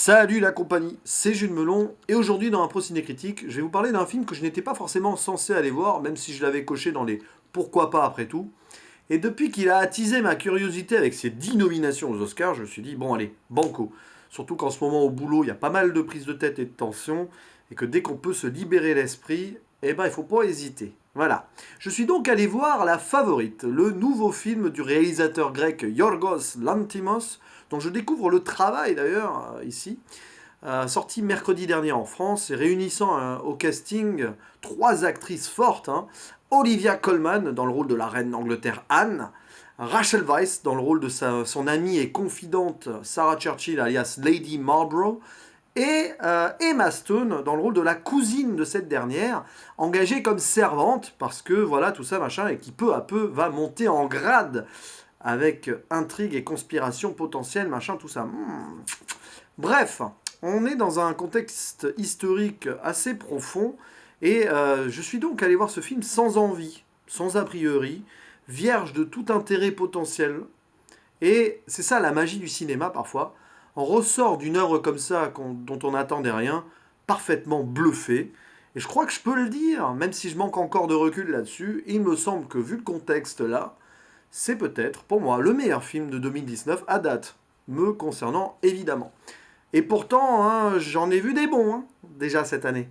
Salut la compagnie, c'est Jules Melon, et aujourd'hui dans un Pro Ciné Critique, je vais vous parler d'un film que je n'étais pas forcément censé aller voir, même si je l'avais coché dans les pourquoi pas après tout. Et depuis qu'il a attisé ma curiosité avec ses 10 nominations aux Oscars, je me suis dit, bon allez, banco. Surtout qu'en ce moment au boulot, il y a pas mal de prises de tête et de tension, et que dès qu'on peut se libérer l'esprit, eh ben il faut pas hésiter. Voilà. Je suis donc allé voir La Favorite, le nouveau film du réalisateur grec Yorgos Lanthimos, dont je découvre le travail d'ailleurs ici, sorti mercredi dernier en France et réunissant au casting trois actrices fortes, hein. Olivia Colman dans le rôle de la reine d'Angleterre Anne, Rachel Weisz dans le rôle de son amie et confidente Sarah Churchill alias Lady Marlborough, et Emma Stone dans le rôle de la cousine de cette dernière, engagée comme servante, parce que voilà tout ça machin, et qui peu à peu va monter en grade avec intrigue et conspiration potentielle, machin, tout ça. Bref, on est dans un contexte historique assez profond, et je suis donc allé voir ce film sans envie, sans a priori, vierge de tout intérêt potentiel. Et c'est ça la magie du cinéma parfois. On ressort d'une œuvre comme ça dont on n'attendait rien, parfaitement bluffé. Et je crois que je peux le dire, même si je manque encore de recul là-dessus, il me semble que vu le contexte là, c'est peut-être pour moi le meilleur film de 2019 à date, me concernant évidemment. Et pourtant, hein, j'en ai vu des bons hein, déjà cette année.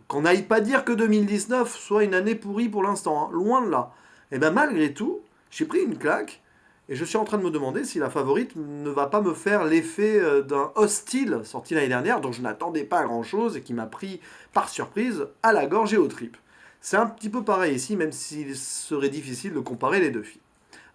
Qu'on n'aille pas dire que 2019 soit une année pourrie pour l'instant, hein, loin de là. Et bien malgré tout, j'ai pris une claque et je suis en train de me demander si La Favorite ne va pas me faire l'effet d'un Hostile sorti l'année dernière, dont je n'attendais pas grand-chose et qui m'a pris par surprise à la gorge et aux tripes. C'est un petit peu pareil ici, même s'il serait difficile de comparer les deux films.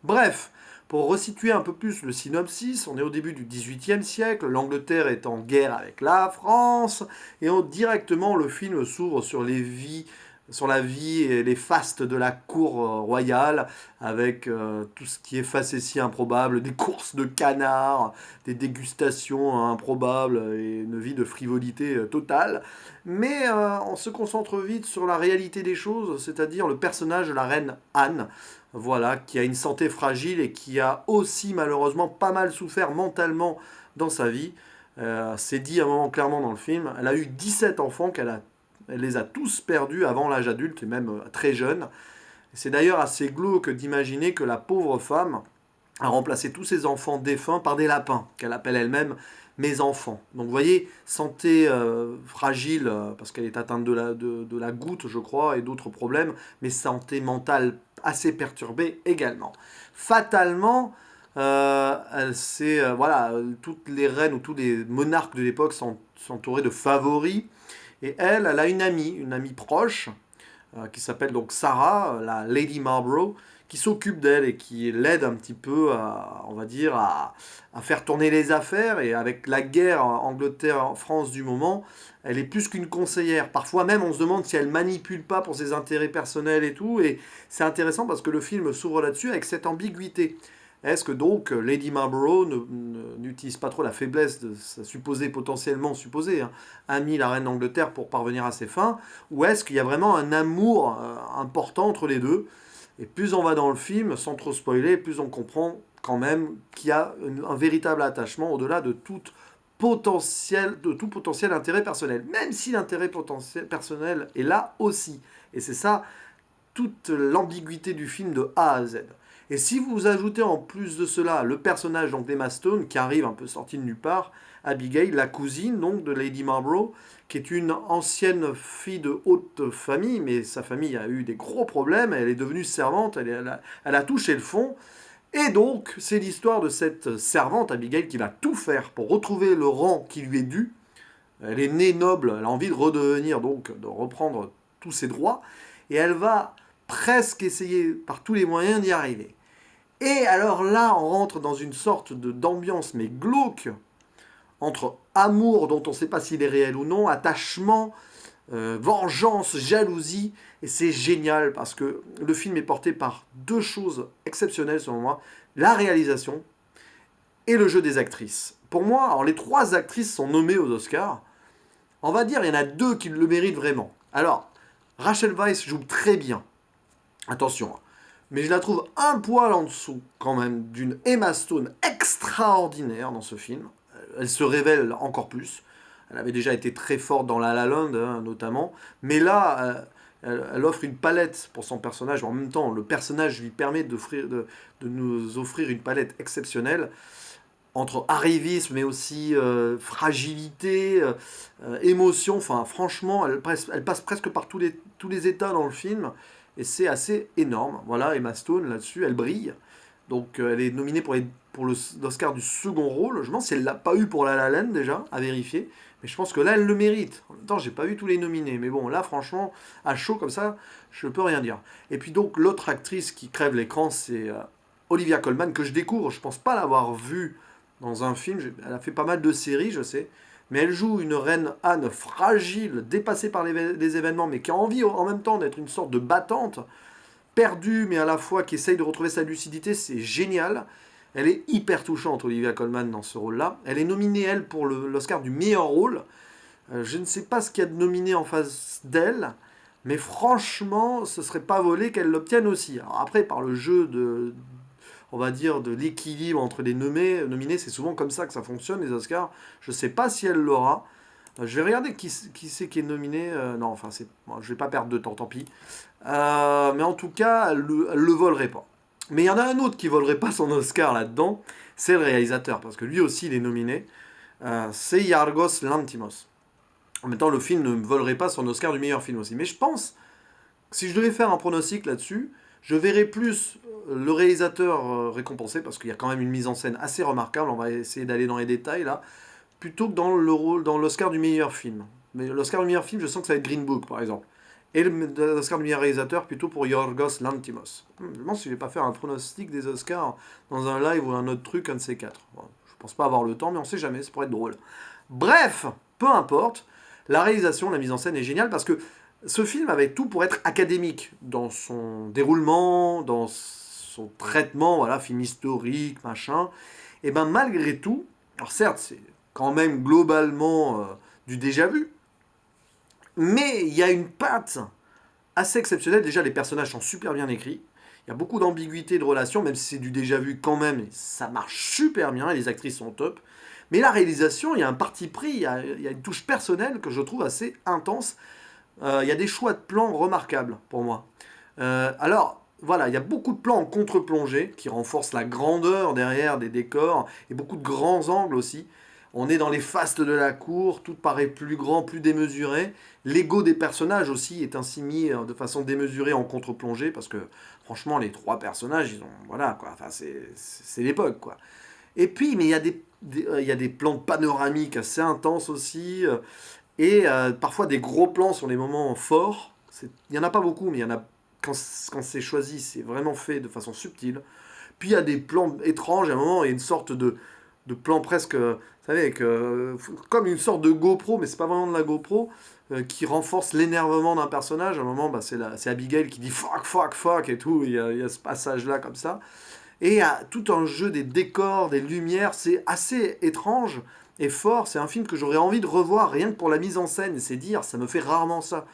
Bref, pour resituer un peu plus le synopsis, on est au début du XVIIIe siècle, l'Angleterre est en guerre avec la France, et directement le film s'ouvre sur la vie et les fastes de la cour royale, avec tout ce qui est facétie improbable, des courses de canards, des dégustations improbables et une vie de frivolité totale. Mais on se concentre vite sur la réalité des choses, c'est-à-dire le personnage de la reine Anne, voilà, qui a une santé fragile et qui a aussi malheureusement pas mal souffert mentalement dans sa vie. C'est dit à un moment clairement dans le film. Elle a eu 17 enfants elle les a tous perdus avant l'âge adulte et même très jeune. C'est d'ailleurs assez glauque d'imaginer que la pauvre femme a remplacé tous ses enfants défunts par des lapins, qu'elle appelle elle-même mes enfants. Donc vous voyez, santé fragile, parce qu'elle est atteinte de la goutte, je crois, et d'autres problèmes, mais santé mentale assez perturbée également. Fatalement, voilà, toutes les reines ou tous les monarques de l'époque sont entourés de favoris, et elle a une amie proche, qui s'appelle donc Sarah, la Lady Marlborough, qui s'occupe d'elle et qui l'aide un petit peu à, on va dire, à faire tourner les affaires. Et avec la guerre Angleterre-France du moment, elle est plus qu'une conseillère. Parfois même, on se demande si elle manipule pas pour ses intérêts personnels et tout. Et c'est intéressant parce que le film s'ouvre là-dessus avec cette ambiguïté. Est-ce que donc Lady Marlborough n'utilise pas trop la faiblesse de sa potentiellement supposée, hein, amie la reine d'Angleterre pour parvenir à ses fins, ou est-ce qu'il y a vraiment un amour important entre les deux? Et plus on va dans le film, sans trop spoiler, plus on comprend quand même qu'il y a un véritable attachement au-delà de tout potentiel intérêt personnel. Même si l'intérêt potentiel personnel est là aussi. Et c'est ça toute l'ambiguïté du film de A à Z. Et si vous ajoutez en plus de cela le personnage donc d'Emma Stone qui arrive un peu sorti de nulle part, Abigail, la cousine donc de Lady Marlborough, qui est une ancienne fille de haute famille, mais sa famille a eu des gros problèmes, elle est devenue servante, elle a touché le fond, et donc c'est l'histoire de cette servante Abigail qui va tout faire pour retrouver le rang qui lui est dû. Elle est née noble, elle a envie de redevenir donc, de reprendre tous ses droits, et elle va presque essayer par tous les moyens d'y arriver. Et alors là, on rentre dans une sorte d'ambiance, mais glauque, entre amour dont on ne sait pas s'il est réel ou non, attachement, vengeance, jalousie, et c'est génial parce que le film est porté par deux choses exceptionnelles selon moi, la réalisation et le jeu des actrices. Pour moi, alors les trois actrices sont nommées aux Oscars, on va dire il y en a deux qui le méritent vraiment. Alors, Rachel Weisz joue très bien, attention, hein. Mais je la trouve un poil en dessous, quand même, d'une Emma Stone extraordinaire dans ce film. elle se révèle encore plus. Elle avait déjà été très forte dans La La Land, hein, notamment. Mais là, elle offre une palette pour son personnage. En même temps, le personnage lui permet de nous offrir une palette exceptionnelle entre arrivisme, mais aussi fragilité, émotion. Enfin, franchement, elle passe presque par tous les états dans le film. Et c'est assez énorme. Voilà, Emma Stone, là-dessus, elle brille. Donc, elle est nominée pour l'Oscar du second rôle. Je me demande si elle l'a pas eu pour La La Land, déjà, à vérifier. Mais je pense que là, elle le mérite. En même temps, j'ai pas vu tous les nominés. Mais bon, là, franchement, à chaud comme ça, je peux rien dire. Et puis donc, l'autre actrice qui crève l'écran, c'est Olivia Colman, que je découvre. Je pense pas l'avoir vue dans un film. Elle a fait pas mal de séries, je sais. Mais elle joue une reine Anne fragile, dépassée par les événements, mais qui a envie en même temps d'être une sorte de battante, perdue, mais à la fois qui essaye de retrouver sa lucidité. C'est génial. Elle est hyper touchante, Olivia Colman, dans ce rôle-là. Elle est nominée, elle, pour l'Oscar du meilleur rôle. Je ne sais pas ce qu'il y a de nominé en face d'elle, mais franchement, ce serait pas volé qu'elle l'obtienne aussi. Alors après, par le jeu on va dire, de l'équilibre entre les nominés, c'est souvent comme ça que ça fonctionne, les Oscars. Je ne sais pas si elle l'aura. Je vais regarder qui c'est qui est nominé. Non, enfin, bon, je vais pas perdre de temps, tant pis. Mais en tout cas, elle le volerait pas. Mais il y en a un autre qui volerait pas son Oscar là-dedans, c'est le réalisateur, parce que lui aussi il est nominé. C'est Yorgos Lanthimos. En même temps, le film ne volerait pas son Oscar du meilleur film aussi. Mais je pense, si je devais faire un pronostic là-dessus, je verrais plus le réalisateur récompensé, parce qu'il y a quand même une mise en scène assez remarquable, on va essayer d'aller dans les détails là, plutôt que dans l'Oscar du meilleur film. Mais l'Oscar du meilleur film, je sens que ça va être Green Book, par exemple. Et l'Oscar du meilleur réalisateur, plutôt pour Yorgos Lanthimos. Je me demande si je vais pas faire un pronostic des Oscars dans un live ou un autre truc, un de ces quatre. Bon, je pense pas avoir le temps, mais on sait jamais, ça pourrait être drôle. Bref, peu importe, la réalisation, la mise en scène est géniale, parce que ce film avait tout pour être académique dans son déroulement, dans son traitement, voilà, film historique, machin. Et ben malgré tout, alors certes, c'est quand même globalement du déjà vu, mais il y a une patte assez exceptionnelle. Déjà, les personnages sont super bien écrits. Il y a beaucoup d'ambiguïté de relations, même si c'est du déjà vu quand même, et ça marche super bien, et les actrices sont top. Mais la réalisation, il y a un parti pris, il y a une touche personnelle que je trouve assez intense. Il y a des choix de plans remarquables pour moi. Alors, voilà, il y a beaucoup de plans en contre-plongée qui renforcent la grandeur derrière des décors et beaucoup de grands angles aussi. On est dans les fastes de la cour, tout paraît plus grand, plus démesuré. L'ego des personnages aussi est ainsi mis de façon démesurée en contre-plongée, parce que franchement, les trois personnages, ils ont. Voilà, quoi. Enfin, c'est l'époque, quoi. Et puis, mais il y a des plans panoramiques assez intenses aussi. Et parfois des gros plans sur les moments forts. Il n'y en a pas beaucoup, mais il y en a quand c'est choisi, c'est vraiment fait de façon subtile. Puis il y a des plans étranges, à un moment, il y a une sorte de plan presque, vous savez, comme une sorte de GoPro, mais c'est pas vraiment de la GoPro, qui renforce l'énervement d'un personnage. À un moment, bah, c'est Abigail qui dit fuck, fuck, fuck et tout. Il y a ce passage-là comme ça. Et il y a tout un jeu des décors, des lumières, c'est assez étrange et fort. C'est un film que j'aurais envie de revoir rien que pour la mise en scène. Et c'est dire, ça me fait rarement ça.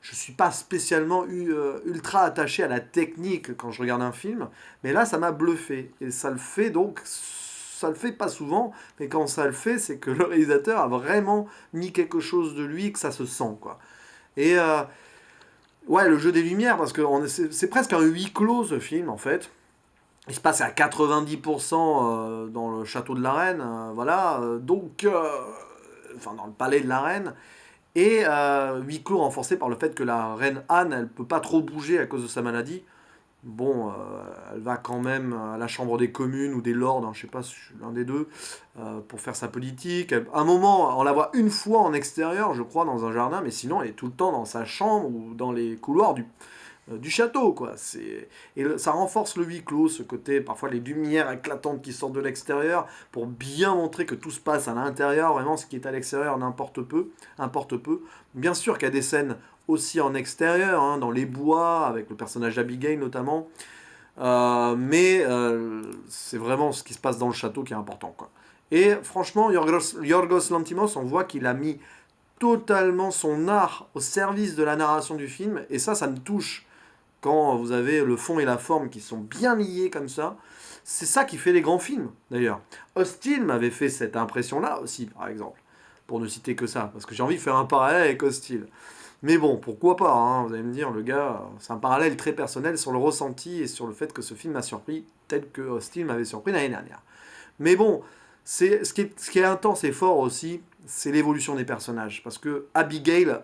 Je ne suis pas spécialement ultra attaché à la technique quand je regarde un film, mais là ça m'a bluffé. Et ça le fait donc, ça le fait pas souvent, mais quand ça le fait, c'est que le réalisateur a vraiment mis quelque chose de lui, que ça se sent, quoi. Et ouais, le jeu des lumières, parce que c'est presque un huis clos ce film en fait. Il se passe à 90% dans le château de la reine, voilà, enfin dans le palais de la reine, et huis clos renforcé par le fait que la reine Anne, elle peut pas trop bouger à cause de sa maladie. Bon, elle va quand même à la chambre des communes ou des lords, hein, je sais pas, l'un des deux, pour faire sa politique. À un moment, on la voit une fois en extérieur, je crois, dans un jardin, mais sinon, elle est tout le temps dans sa chambre ou dans les couloirs du château, quoi. Ça renforce le huis clos, ce côté, parfois les lumières éclatantes qui sortent de l'extérieur, pour bien montrer que tout se passe à l'intérieur, vraiment ce qui est à l'extérieur importe peu. Bien sûr qu'il y a des scènes aussi en extérieur, hein, dans les bois, avec le personnage d'Abigail notamment, mais c'est vraiment ce qui se passe dans le château qui est important, quoi. Et franchement, Yorgos Lanthimos, on voit qu'il a mis totalement son art au service de la narration du film, et ça me touche quand vous avez le fond et la forme qui sont bien liés comme ça. C'est ça qui fait les grands films, d'ailleurs. Austin m'avait fait cette impression-là aussi, par exemple, pour ne citer que ça, parce que j'ai envie de faire un parallèle avec Austin. Mais bon, pourquoi pas, hein, vous allez me dire, le gars, c'est un parallèle très personnel sur le ressenti et sur le fait que ce film m'a surpris, tel que Austin m'avait surpris l'année dernière. Mais bon, ce qui est intense et fort aussi, c'est l'évolution des personnages. Parce que Abigail,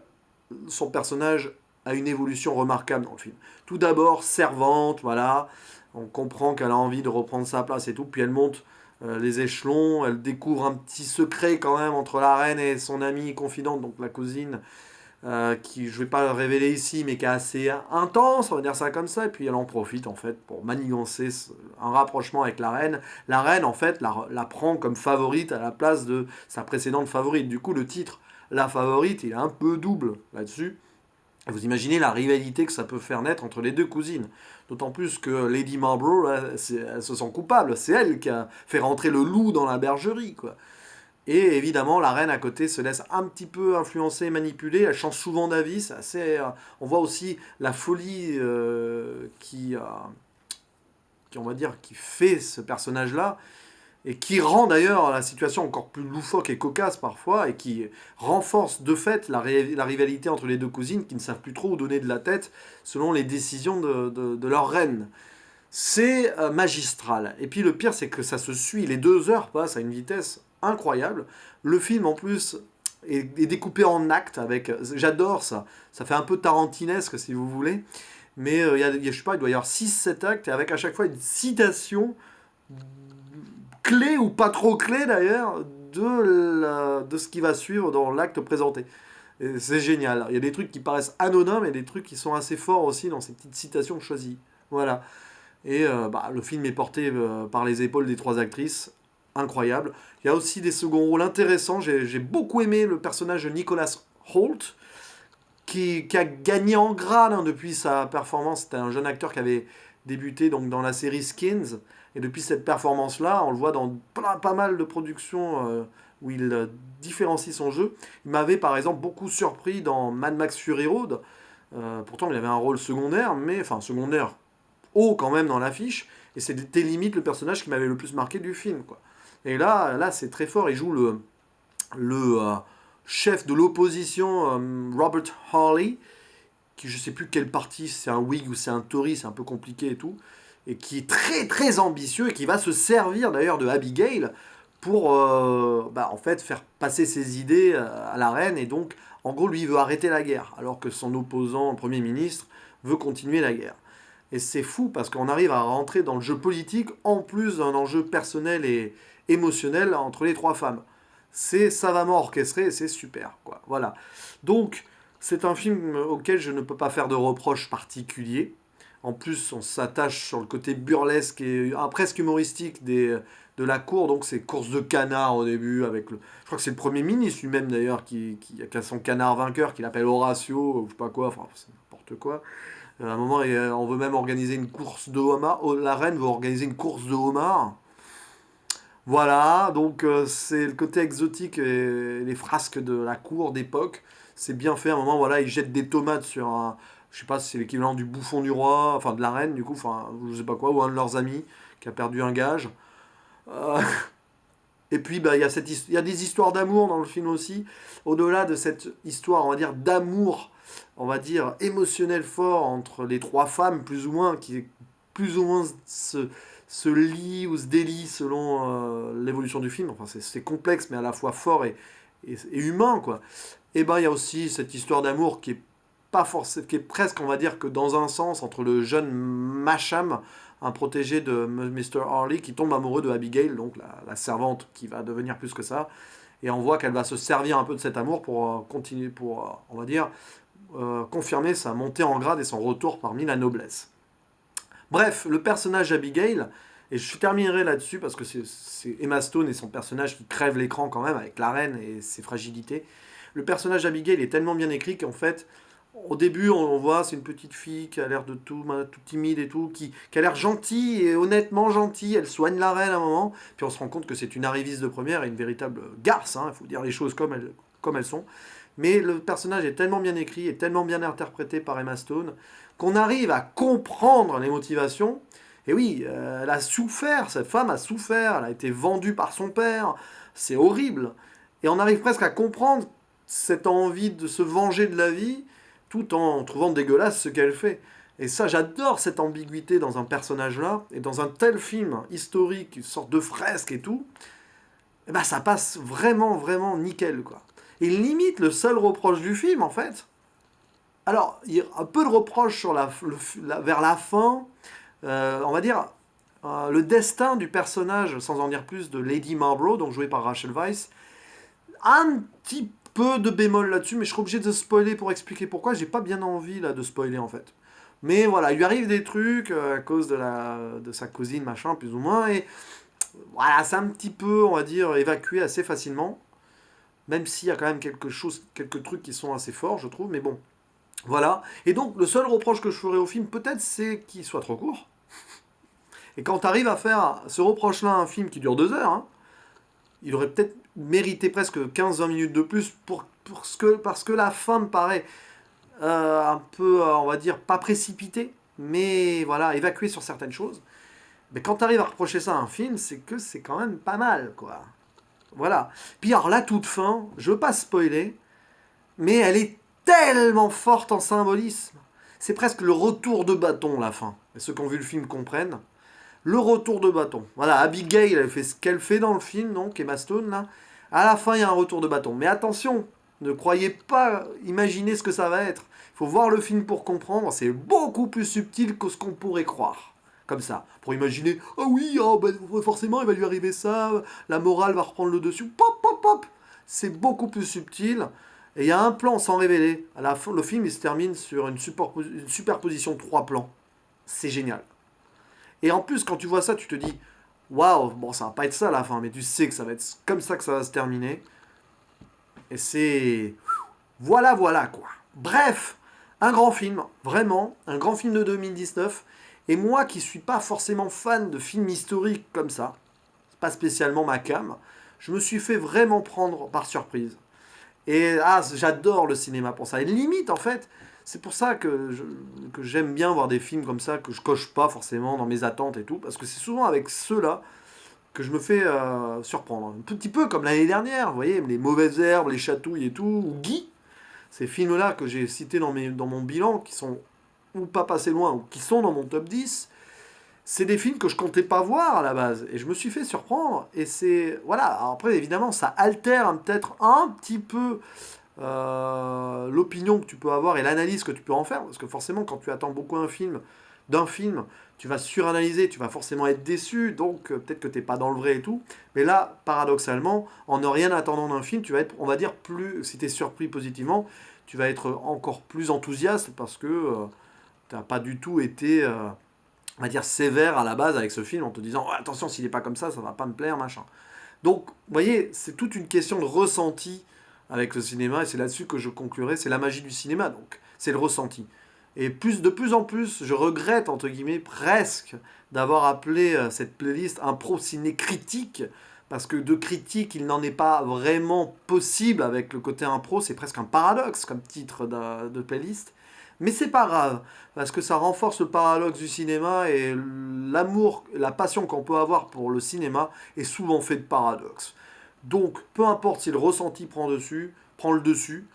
son personnage a une évolution remarquable dans le film. Tout d'abord, servante, voilà. On comprend qu'elle a envie de reprendre sa place et tout. Puis elle monte les échelons. Elle découvre un petit secret quand même entre la reine et son amie confidente, donc la cousine, qui, je ne vais pas le révéler ici, mais qui est assez intense, on va dire ça comme ça. Et puis elle en profite en fait pour manigancer un rapprochement avec la reine. La reine, en fait, la prend comme favorite à la place de sa précédente favorite. Du coup, le titre, la favorite, il est un peu double là-dessus. Vous imaginez la rivalité que ça peut faire naître entre les deux cousines. D'autant plus que Lady Marlborough, elle se sent coupable. C'est elle qui a fait rentrer le loup dans la bergerie, quoi. Et évidemment, la reine à côté se laisse un petit peu influencer et manipuler. Elle change souvent d'avis. C'est assez, on voit aussi la folie qui, on va dire, qui fait ce personnage-là et qui rend d'ailleurs la situation encore plus loufoque et cocasse parfois, et qui renforce de fait la rivalité entre les deux cousines qui ne savent plus trop où donner de la tête selon les décisions de leur reine. C'est magistral. Et puis le pire, c'est que ça se suit. Les 2 heures passent à une vitesse incroyable. Le film, en plus, est découpé en actes avec... J'adore ça. Ça fait un peu tarantinesque, si vous voulez. Mais je sais pas, il doit y avoir 6-7 actes, et avec à chaque fois une citation clé ou pas trop clé d'ailleurs de ce qui va suivre dans l'acte présenté. Et c'est génial. Il y a des trucs qui paraissent anodins, mais des trucs qui sont assez forts aussi dans ces petites citations choisies. Voilà. Et le film est porté par les épaules des 3 actrices. Incroyable. Il y a aussi des seconds rôles intéressants. J'ai beaucoup aimé le personnage de Nicholas Hoult, qui a gagné en grade depuis sa performance. C'était un jeune acteur qui avait débuté donc, dans la série Skins. Et depuis cette performance-là, on le voit dans pas mal de productions où il différencie son jeu. Il m'avait par exemple beaucoup surpris dans Mad Max Fury Road. Pourtant, il avait un rôle secondaire, mais enfin secondaire haut quand même dans l'affiche. Et c'était limite le personnage qui m'avait le plus marqué du film, quoi. Et là c'est très fort. Il joue le chef de l'opposition, Robert Harley, qui je sais plus quel parti, c'est un Whig ou c'est un Tory, c'est un peu compliqué et tout, et qui est très très ambitieux et qui va se servir d'ailleurs de Abigail pour en fait faire passer ses idées à la reine. Et donc en gros lui il veut arrêter la guerre alors que son opposant, le Premier ministre, veut continuer la guerre. Et c'est fou parce qu'on arrive à rentrer dans le jeu politique en plus d'un enjeu personnel et émotionnel entre les 3 femmes. C'est savamment orchestré et c'est super, quoi. Voilà. Donc, c'est un film auquel je ne peux pas faire de reproches particuliers. En plus, on s'attache sur le côté burlesque et presque humoristique de la cour. Donc, c'est course de canard au début. Je crois que c'est le Premier ministre lui-même d'ailleurs qui a son canard vainqueur qu'il appelle Horatio, ou je sais pas quoi. Enfin, c'est n'importe quoi. À un moment, on veut même organiser une course de homard. La reine veut organiser une course de homard. Voilà, donc c'est le côté exotique et les frasques de la cour d'époque. C'est bien fait. À un moment, voilà, ils jettent des tomates sur un. Je sais pas si c'est l'équivalent du bouffon du roi, enfin de la reine, du coup, enfin, je sais pas quoi, ou un de leurs amis qui a perdu un gage. Euh, et puis, il y a des histoires d'amour dans le film aussi. Au-delà de cette histoire, on va dire, d'amour, on va dire, émotionnel fort entre les 3 femmes, plus ou moins, qui plus ou moins se lie ou se délie selon l'évolution du film. Enfin, c'est complexe, mais à la fois fort et humain, quoi. Et ben, il y a aussi cette histoire d'amour qui est pas forcément, qui est presque, on va dire, que dans un sens, entre le jeune Masham, un protégé de Mr. Harley, qui tombe amoureux de Abigail, donc la servante qui va devenir plus que ça. Et on voit qu'elle va se servir un peu de cet amour pour continuer, pour, on va dire, confirmer sa montée en grade et son retour parmi la noblesse. Bref, le personnage Abigail, et je terminerai là-dessus parce que c'est Emma Stone et son personnage qui crève l'écran quand même avec la reine et ses fragilités. Le personnage Abigail est tellement bien écrit qu'en fait, au début, on voit, c'est une petite fille qui a l'air de tout timide et tout, qui a l'air gentille et honnêtement gentille. Elle soigne la reine à un moment, puis on se rend compte que c'est une arriviste de première et une véritable garce, hein, il faut dire les choses comme elles sont. Mais le personnage est tellement bien écrit et tellement bien interprété par Emma Stone qu'on arrive à comprendre les motivations. Et oui, elle a souffert, cette femme a souffert, elle a été vendue par son père, c'est horrible. Et on arrive presque à comprendre cette envie de se venger de la vie, tout en trouvant dégueulasse ce qu'elle fait. Et ça, j'adore cette ambiguïté dans un personnage-là, et dans un tel film historique, une sorte de fresque et tout, et ben ça passe vraiment, vraiment nickel, quoi. Et limite, le seul reproche du film, en fait, alors, il y a un peu de reproche sur vers la fin, on va dire, le destin du personnage, sans en dire plus, de Lady Marlborough, donc jouée par Rachel Weisz, un petit peu de bémol là-dessus, mais je serai obligé de spoiler pour expliquer pourquoi. J'ai pas bien envie là de spoiler en fait. Mais voilà, il lui arrive des trucs à cause de sa cousine, machin, plus ou moins, et voilà, c'est un petit peu, on va dire, évacué assez facilement, même s'il y a quand même quelques trucs qui sont assez forts, je trouve, mais bon, voilà. Et donc, le seul reproche que je ferai au film, peut-être, c'est qu'il soit trop court. Et quand tu arrives à faire ce reproche-là à un film qui dure 2 heures, hein, il aurait peut-être mérité presque 15-20 minutes de plus parce que la fin me paraît un peu, on va dire, pas précipitée, mais voilà, évacuée sur certaines choses. Mais quand tu arrives à reprocher ça à un film, c'est que c'est quand même pas mal, quoi. Voilà. Puis alors, la toute fin, je veux pas spoiler, mais elle est tellement forte en symbolisme. C'est presque le retour de bâton, la fin. Et ceux qui ont vu le film comprennent. Le retour de bâton. Voilà, Abigail, elle fait ce qu'elle fait dans le film, donc, Emma Stone, là. À la fin, il y a un retour de bâton. Mais attention, ne croyez pas imaginer ce que ça va être. Il faut voir le film pour comprendre. C'est beaucoup plus subtil que ce qu'on pourrait croire. Comme ça. Pour imaginer, ah oui, oh, ben, forcément, il va lui arriver ça, la morale va reprendre le dessus. Pop, pop, pop. C'est beaucoup plus subtil. Et il y a un plan sans révéler. À la fin, le film, il se termine sur une superposition de 3 plans. C'est génial. Et en plus, quand tu vois ça, tu te dis, waouh, bon, ça va pas être ça à la fin, mais tu sais que ça va être comme ça que ça va se terminer. Et c'est... Voilà, voilà, quoi. Bref, un grand film, vraiment, un grand film de 2019. Et moi qui suis pas forcément fan de films historiques comme ça, c'est pas spécialement ma came, je me suis fait vraiment prendre par surprise. Et j'adore le cinéma pour ça. Et limite, en fait, c'est pour ça que j'aime bien voir des films comme ça, que je coche pas forcément dans mes attentes et tout, parce que c'est souvent avec ceux-là que je me fais surprendre. Un petit peu comme l'année dernière, vous voyez, Les Mauvaises Herbes, Les Chatouilles et tout, ou Guy, ces films-là que j'ai cités dans mon bilan, qui sont ou pas passés loin, ou qui sont dans mon top 10, c'est des films que je comptais pas voir à la base. Et je me suis fait surprendre. Et c'est... Voilà, alors après, évidemment, ça altère peut-être un petit peu l'opinion que tu peux avoir et l'analyse que tu peux en faire. Parce que forcément, quand tu attends beaucoup d'un film, tu vas suranalyser, tu vas forcément être déçu. Donc, peut-être que tu n'es pas dans le vrai et tout. Mais là, paradoxalement, en ne rien attendant d'un film, tu vas être, on va dire, plus... Si tu es surpris positivement, tu vas être encore plus enthousiaste parce que tu n'as pas du tout été... on va dire sévère à la base avec ce film en te disant oh, attention s'il n'est pas comme ça va pas me plaire machin. Donc vous voyez c'est toute une question de ressenti avec le cinéma et c'est là-dessus que je conclurai, c'est la magie du cinéma donc c'est le ressenti. Et de plus en plus je regrette entre guillemets presque d'avoir appelé cette playlist un pro ciné critique parce que de critique il n'en est pas vraiment possible avec le côté impro, c'est presque un paradoxe comme titre de playlist. Mais c'est pas grave, parce que ça renforce le paradoxe du cinéma et l'amour, la passion qu'on peut avoir pour le cinéma est souvent fait de paradoxes. Donc, peu importe si le ressenti prend le dessus,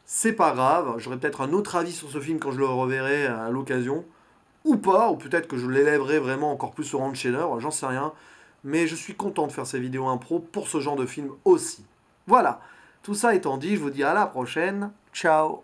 c'est pas grave. J'aurai peut-être un autre avis sur ce film quand je le reverrai à l'occasion, ou pas, ou peut-être que je l'élèverai vraiment encore plus au rang de chef-d'œuvre, j'en sais rien. Mais je suis content de faire ces vidéos impro pour ce genre de film aussi. Voilà, tout ça étant dit, je vous dis à la prochaine. Ciao.